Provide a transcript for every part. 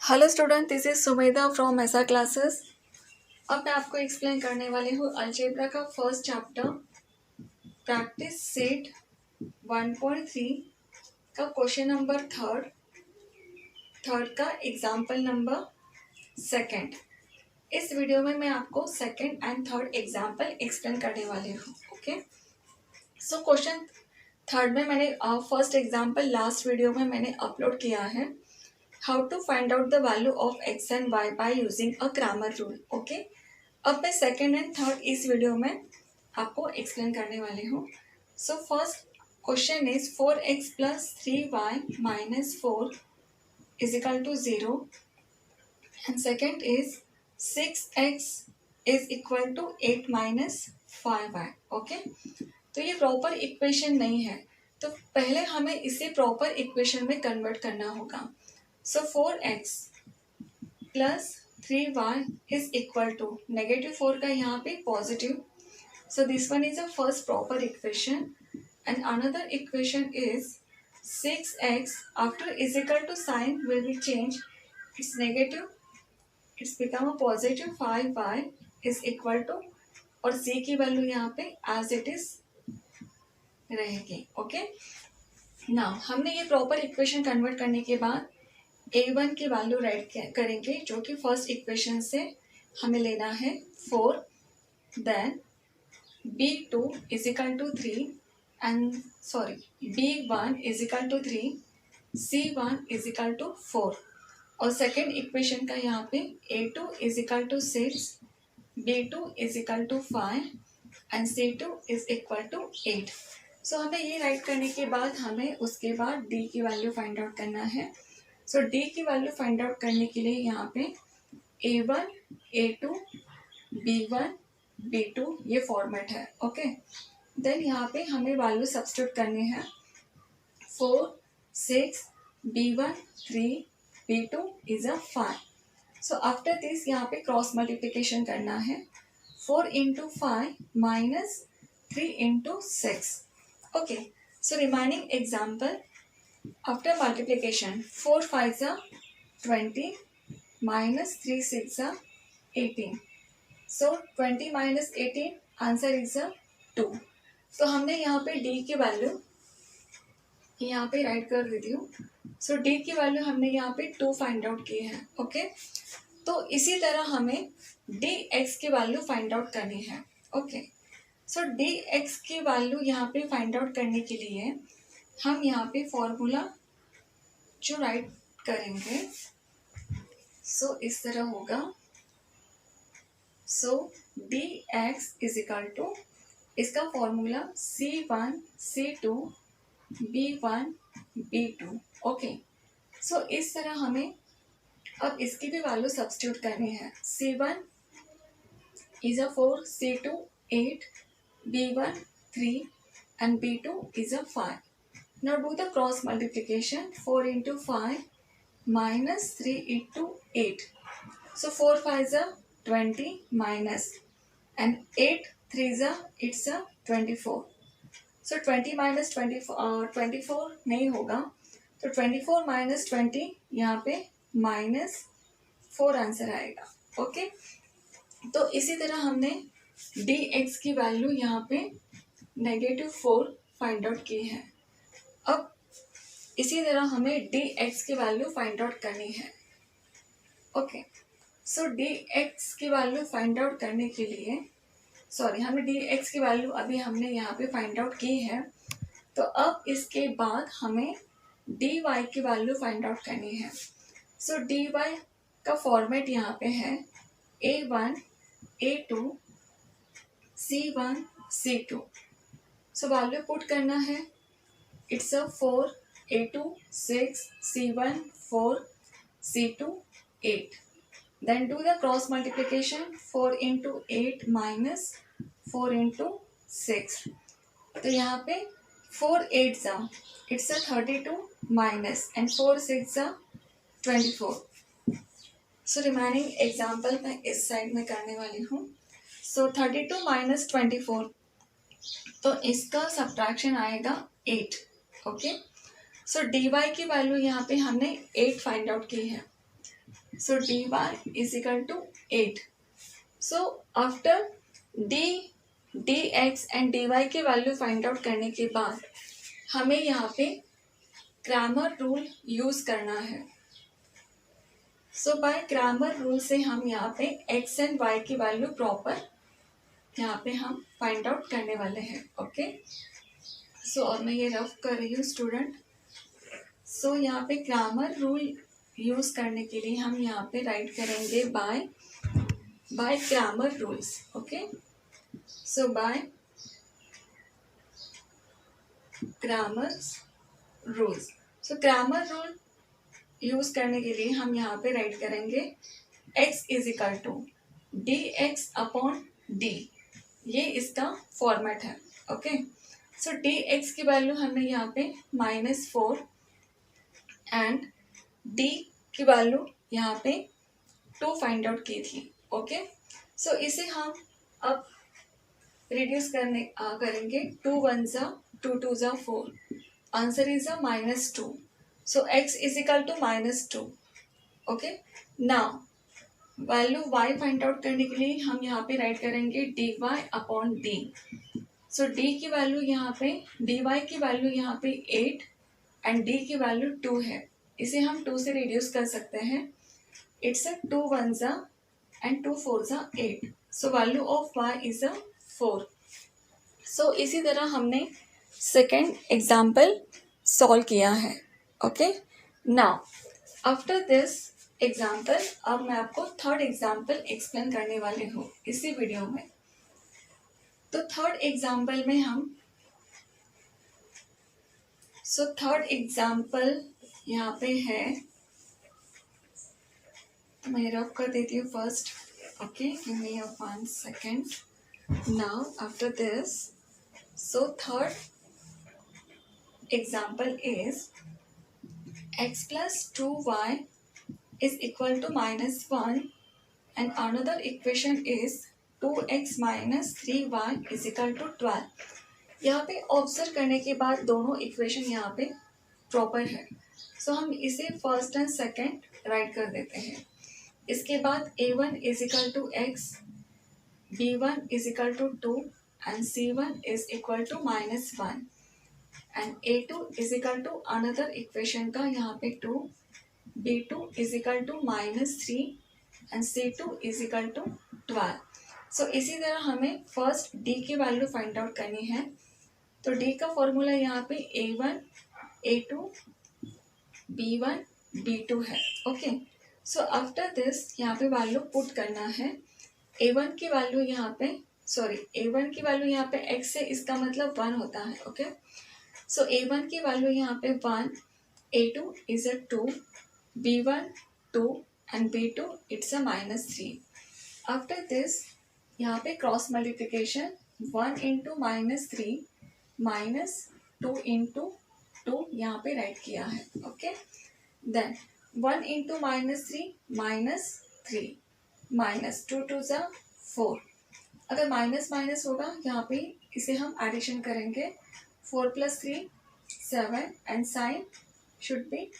Hello student, this is Sumedha from ऐसा classes. अब मैं आपको एक्सप्लेन करने वाली हूँ अलजेब्रा का फर्स्ट चैप्टर प्रैक्टिस सेट 1.3 का क्वेश्चन नंबर थर्ड का एग्जाम्पल नंबर सेकंड। इस वीडियो में मैं आपको second and third example explain करने वाली हूँ। ओके, सो क्वेश्चन थर्ड में मैंने फर्स्ट एग्जाम्पल लास्ट वीडियो में मैंने अपलोड किया है। How to find out the value of x and y by using a grammar rule. Okay, अब मैं सेकेंड एंड थर्ड इस वीडियो में आपको एक्सप्लेन करने वाली हूँ। So first question is 4x plus 3y minus 4 is equal to 0 and second is 6x is equal to 8 minus 5y. Okay, तो ये प्रॉपर इक्वेशन नहीं है, तो पहले हमें इसे प्रॉपर इक्वेशन में कन्वर्ट करना होगा। So 4x plus 3y is equal to -4 का यहाँ पे positive. So this one is the first proper equation and another equation is 6x after is equal to sign will be changed. It's negative. It's become a positive 5y is equal to और c की value यहाँ पे as it is रहेगी. Okay, now हमने ये proper equation convert करने के बाद a1 की वैल्यू राइट करेंगे जो कि फर्स्ट इक्वेशन से हमें लेना है 4, then b2 is equal to 3 and b1 is equal to 3, c1 is equal to 4 और सेकेंड इक्वेशन का यहाँ पे a2 is equal to 6, b2 is equal to 5 and c2 is equal to 8. So हमें ये राइट करने के बाद हमें उसके बाद d की वैल्यू फाइंड आउट करना है. सो डी की वैल्यू फाइंड आउट करने के लिए यहाँ पे a1, a2, b1, b2 ये फॉर्मेट है. ओके, देन यहाँ पे हमें वैल्यू सब्स्टिट्यूट करनी है 4, 6, b1, 3, b2 is a 5. So after this यहाँ पे क्रॉस मल्टीप्लिकेशन करना है 4 into 5 minus 3 into 6. Okay, so remaining example after multiplication 4 5s are 20 minus 3 6 are 18. So 20 minus 18 answer is 2. तो हमने यहाँ पे d की वैल्यू यहाँ पे राइट कर देती हूँ. सो d की वैल्यू हमने यहाँ पे 2 फाइंड आउट की है. ओके, तो इसी तरह हमें dx की वैल्यू फाइंड आउट करनी है. ओके, सो dx की वैल्यू यहाँ पे फाइंड आउट करने के लिए हम यहाँ पे फॉर्मूला जो राइट करेंगे सो इस तरह होगा. So dx is equal to इसका formula c1 c2 b1 b2. Okay, so इस तरह हमें अब इसकी भी वैल्यू सब्स्टिट्यूट करनी है. c1 is a 4, c2 8, b1 3 and b2 is a 5. Now do the cross multiplication 4 into 5 minus 3 into 8. So 4 5s are 20 minus and 8 3s are it's a 24. So 20 minus 24 नहीं होगा, तो 24 minus 20 यहाँ पे minus 4 answer आएगा. Okay, तो इसी तरह हमने dx की वैल्यू यहाँ पे -4 फाइंड आउट की है. अब इसी तरह हमें dx की वैल्यू फाइंड आउट करनी है. ओके, सो dx की वैल्यू फाइंड आउट करने के लिए हमें dx की वैल्यू अभी हमने यहाँ पे फाइंड आउट की है. तो अब इसके बाद हमें dy की वैल्यू फाइंड आउट करनी है. सो dy का फॉर्मेट यहाँ पे है a1, a2, c1, c2. So value put करना है. It's a 4, a2 6, c1 4, c2 8. Then do the cross multiplication 4 into 8 minus 4 into 6. तो यहाँ पे 4 8s are it's a 32 minus and 4 6s are 24. So remaining example मैं इस side में करने वाली हूँ. So 32 minus 24, तो इसका सब्ट्रैक्शन आएगा 8. ओके, सो dy की वैल्यू यहाँ पे हमने 8 फाइंड आउट की है. So dy is equal to 8. So after dx and dy के वैल्यू फाइंड आउट करने के बाद हमें यहाँ पे क्रैमर रूल यूज करना है. सो बाय क्रैमर रूल से हम यहाँ पे x एंड y की वैल्यू प्रॉपर यहाँ पे हम फाइंड आउट करने वाले हैं. ओके, सो और मैं ये रफ कर रही हूँ स्टूडेंट. सो यहाँ पे क्रैमर रूल यूज करने के लिए हम यहाँ पे राइट करेंगे by Cramer rules. Okay, so by Cramer rules. So Cramer rule use करने के लिए हम यहाँ पे राइट करेंगे x is equal to D X upon D. ये इसका फॉर्मेट है. ओके, सो डी एक्स की वैल्यू हमने यहाँ पे -4 एंड डी की वैल्यू यहाँ पे 2 फाइंड आउट की थी. ओके, सो इसे हम अब रिड्यूस करेंगे. 2 1 ज़ा 2 2 ज़ा 4. Answer is a -2. So x is equal to -2. Okay, now value y find out करने के लिए हम यहाँ पे राइट करेंगे dy upon D. So d की वैल्यू यहाँ पे dy की वैल्यू यहाँ पे 8 एंड d की वैल्यू 2 है. इसे हम 2 से रिड्यूस कर सकते हैं. इट्स अ 2 1 ज़ा एंड 2 4 ज़ा 8. So value of y is a 4. सो इसी तरह हमने सेकेंड एग्जाम्पल सॉल्व किया है. Okay, now after this example अब मैं आपको थर्ड एग्जाम्पल एक्सप्लेन करने वाले हूँ इसी वीडियो में. तो थर्ड एग्जाम्पल में हम थर्ड एग्जाम्पल यहाँ पे है. तो मैं रब कर देती हूँ first. Okay, give me a 1 second. Now after this third example is x plus 2y is equal to -1 and another equation is 2x minus 3y is equal to 12. यहाँ पे ऑब्जर्व करने के बाद दोनों इक्वेशन यहाँ पे प्रॉपर है. सो हम इसे फर्स्ट एंड सेकेंड राइट कर देते हैं. इसके बाद a1 is equal to x, b1 is equal to 2 and c1 is equal to -1 and a2 is equal to another equation का यहाँ पे 2, b2 is equal to -3 and c2 is equal to 12. So इसी तरह हमें first d की value find out करनी है. तो d का फॉर्मूला यहाँ पे a1 a2 b1 b2 है. ओके, सो आफ्टर दिस यहाँ पे वैल्यू पुट करना है. a1 की वैल्यू यहाँ पे a1 की वैल्यू यहाँ पे x है, इसका मतलब 1 होता है. ओके, सो a1 की वैल्यू यहाँ पे 1, a2 is a 2, b1 2 and b2 it's a -3. After this यहाँ पे क्रॉस मल्टीप्लिकेशन 1 इंटू -3 -2 इंटू 2 यहाँ पे राइट किया है. ओके, देन 1 इंटू -3 -2 2 ज़ा 4. अगर माइनस माइनस होगा यहाँ पे इसे हम एडिशन करेंगे. 4 + 3 7 and sign should be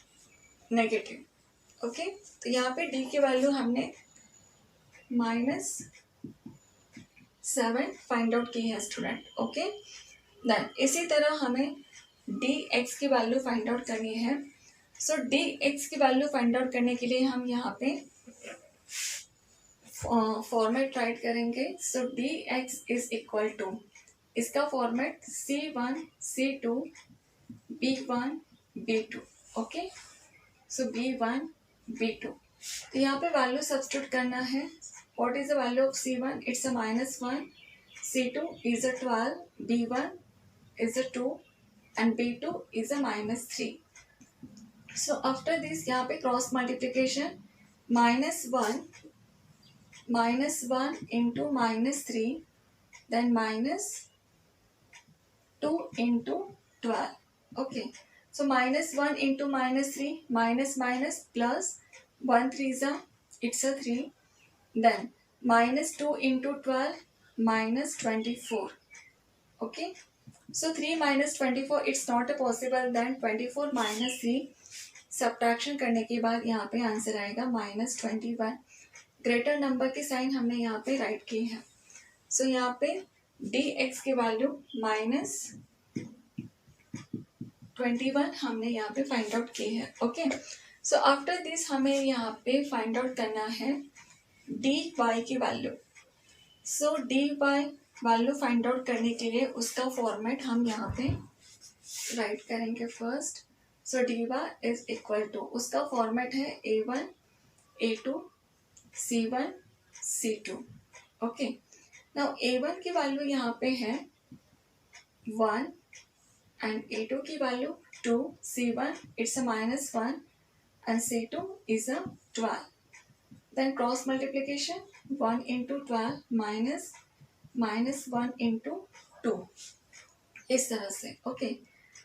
negative. Okay, तो यहाँ पे d की वैल्यू हमने -7 फाइंड आउट की है स्टूडेंट. ओके, देन इसी तरह हमें dx की वैल्यू फाइंड आउट करनी है. सो dx की वैल्यू फाइंड आउट करने के लिए हम यहाँ पे फॉर्मेट राइट करेंगे. So dx is equal to, इसका format c1 c2 b1 b2. Okay, so b1 b2. तो यहाँ पे वैल्यू सब्स्टिट्यूट करना है. What is the value of c1? It's a -1, c2 is a 12, b1 is a 2 and b2 is a -3. So after this यहाँ पे cross multiplication -1 into -3 then -2 into 12. Okay, so -1 into -3 minus plus 1 3 ज़ा it's a 3, then -2 into 12 -24. Okay, so 3 - 24 it's not a possible. Then 24 - 3 subtraction करने के बाद यहाँ पे answer आएगा -21। Greater number के साइन हमने यहाँ पे राइट किए हैं। सो यहाँ पे dx की वैल्यू -21 हमने यहाँ पे फाइंड आउट की है। ओके, सो आफ्टर दिस हमें यहाँ पे फाइंड आउट करना है dy की वैल्यू। सो dy वैल्यू फाइंड आउट करने के लिए उसका फॉर्मेट हम यहाँ पे राइट करेंगे first. So dy is equal to, उसका फॉर्मेट है a1 a2 c1 c2। Okay, now a1 की वैल्यू यहाँ पे है 1 and a2 की value 2, c1 it's a -1 and c2 is a 12. Then cross multiplication 1 into 12 -1 into 2, इस तरह से। ओके,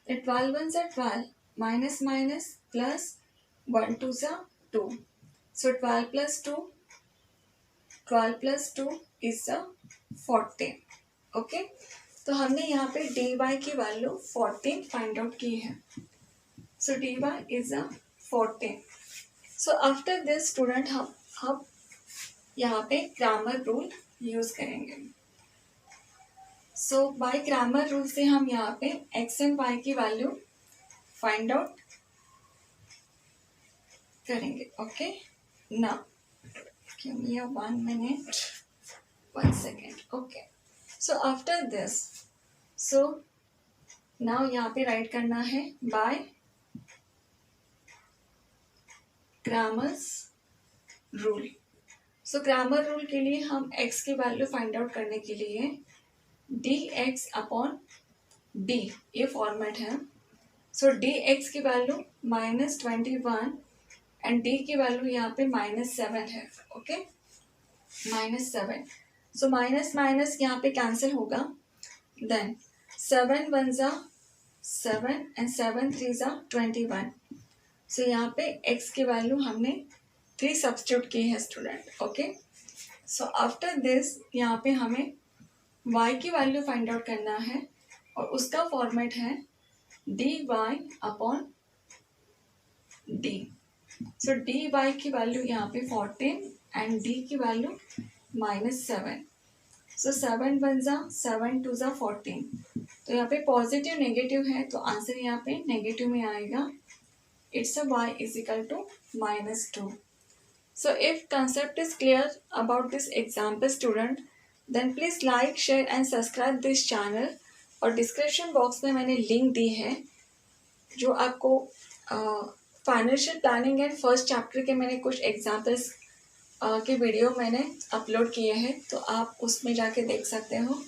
12 1 से 12 माइनस माइनस प्लस 1 2 से 2, सो 12 plus 2 is a 14। ओके, तो हमने यहाँ पे dy की वैल्यू 14 फाइंड आउट की है। सो dy is a 14। So after this student हम यहाँ पे ग्रामर रूल यूज करेंगे। सो बाय ग्रामर रूल से हम यहाँ पे x एंड y की वैल्यू फाइंड आउट करेंगे। Okay, now give me a 1 minute 1 second। Okay, so after this, so now यहाँ पे राइट करना है बाय ग्रामर्स रूल। सो ग्रामर रूल के लिए हम x की वैल्यू फाइंड आउट करने के लिए dx अपॉन d, ये फॉर्मेट है। सो dx की वैल्यू -21 एंड d की वैल्यू यहाँ पे -7 है। ओके, -7। सो माइनस माइनस यहाँ पे कैंसिल होगा। देन 7 1 ज़ा 7 एंड 7 3 ज़ा 21। सो यहाँ पे x की वैल्यू हमने 3 सब्स्टिट्यूट की है student. Okay, so after this यहाँ पे हमें y की वैल्यू फाइंड आउट करना है और उसका फॉर्मेट है dy अपॉन d। सो dy की वैल्यू यहाँ पे 14 एंड d की वैल्यू -7। सो 7 1 ज़ा 7 2 ज़ा 14। तो यहाँ पे पॉजिटिव नेगेटिव है तो आंसर यहाँ पे नेगेटिव में आएगा। It's a y is equal to -2। So if concept is clear about this example student, then please like, share and subscribe this channel। और डिस्क्रिप्शन बॉक्स में मैंने लिंक दी है जो आपको financial planning and first chapter के मैंने कुछ examples के वीडियो मैंने अपलोड किए हैं, तो आप उसमें जाके देख सकते हो।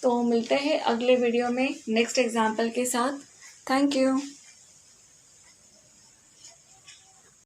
तो मिलते हैं अगले वीडियो में नेक्स्ट एग्जाम्पल के साथ। Thank you.